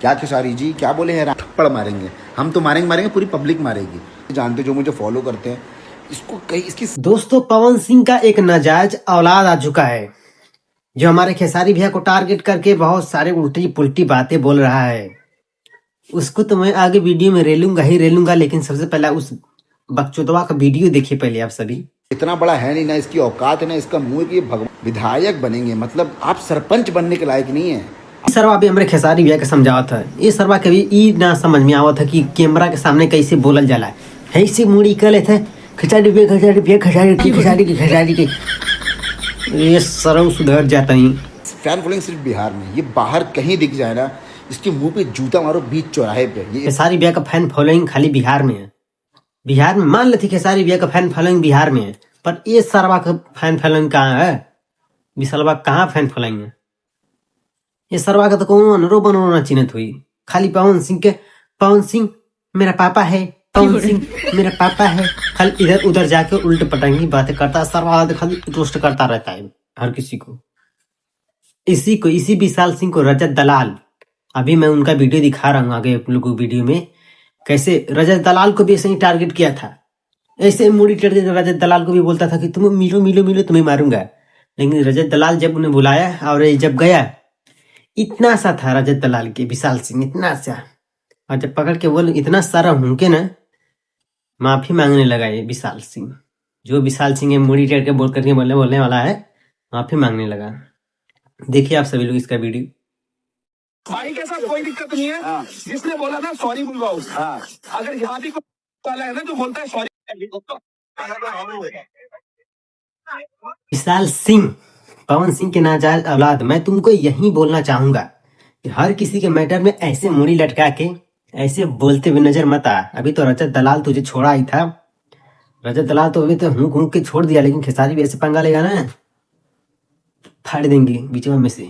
क्या खेसारी जी क्या बोले हैं, थप्पड़ मारेंगे हम तो, मारेंगे पूरी पब्लिक मारेगी। जानते जो मुझे फॉलो करते हैं इसको कहीं इसकी। दोस्तों, पवन सिंह का एक नाजायज औलाद आ चुका है जो हमारे खेसारी भैया को टारगेट करके बहुत सारे उल्टी पुल्टी बातें बोल रहा है। उसको तो मैं आगे वीडियो में रेलूंगा, लेकिन सबसे पहले उस बकचोदवा का वीडियो देखिए पहले आप सभी। इतना बड़ा है नहीं, ना इसकी औकात है ना इसका मुंह की भगवान विधायक बनेंगे, मतलब आप सरपंच बनने के लायक नहीं है। सरवा भी हमारे खेसारी भैया के समझावा था, ये सरवा कभी ई ना समझ में आवा था कि कैमरा के सामने कैसे बोलल जाला है। इसे मुड़ी कर लेते खेसारी की ये सरव सुधर जाता ही। फैन फॉलोइंग सिर्फ बिहार में, ये बाहर कहीं दिख जाए ना इसके मुंह पे जूता मारो बीच चौराहे पे। ये खेसारी भैया का फैन फॉलोइंग खाली बिहार में है। बिहार में मान लेते खेसारी भैया का फैन फॉलोइंग बिहार में है, पर ये सरवा का फैन फॉलोइंग कहाँ है? विसलवा कहाँ फैन फॉलोइंग है? ये सरवा का तो कौन अनरो बनोना चिन्हत हुई। खाली पवन सिंह मेरा पापा है, पवन सिंह मेरा पापा है, खाली इधर उधर जाके उल्ट पटांगी बातें करता है। सरवा खाली रोस्ट करता रहता है हर किसी को। इसी विशाल सिंह को रजत दलाल, अभी मैं उनका वीडियो दिखा रहा हूँ आगे आप लोगों को वीडियो में, कैसे रजत दलाल को भी ऐसे ही टारगेट किया था। ऐसे मुड़ी टेढ़ रजत दलाल को भी बोलता था कि तुम मिलो तुम्हें मारूंगा। लेकिन रजत दलाल जब उन्हें बुलाया और जब गया, इतना सा था रजत दलाल के विशाल सिंह, इतना सा, और जब पकड़ के बोल इतना सारा हूं के ना, माफी मांगने लगा ये विशाल सिंह। जो विशाल सिंह है मुड़ी टेढ़ के बोल करके बोलने वाला है, माफी मांगने लगा। देखिए आप सभी लोग इसका वीडियो। भाई के साथ कोई दिक्कत नहीं है। जिसने बोला था सॉरी बुलवाओ, अगर यहाँ भी कोई वाला है ना जो बोलता है सॉरी। विशाल सिंह, पवन सिंह के नाजायज औलाद, मैं तुमको यही बोलना चाहूंगा कि हर किसी के मैटर में ऐसे मुड़ी लटका के ऐसे बोलते हुए नजर मत आ। अभी तो रजत दलाल तुझे छोड़ा ही था। रजत दलाल तो अभी तो हुक के छोड़ दिया, लेकिन खेसारी भी ऐसे पंगा लेगा ना, फाड़ देंगे बीच में से।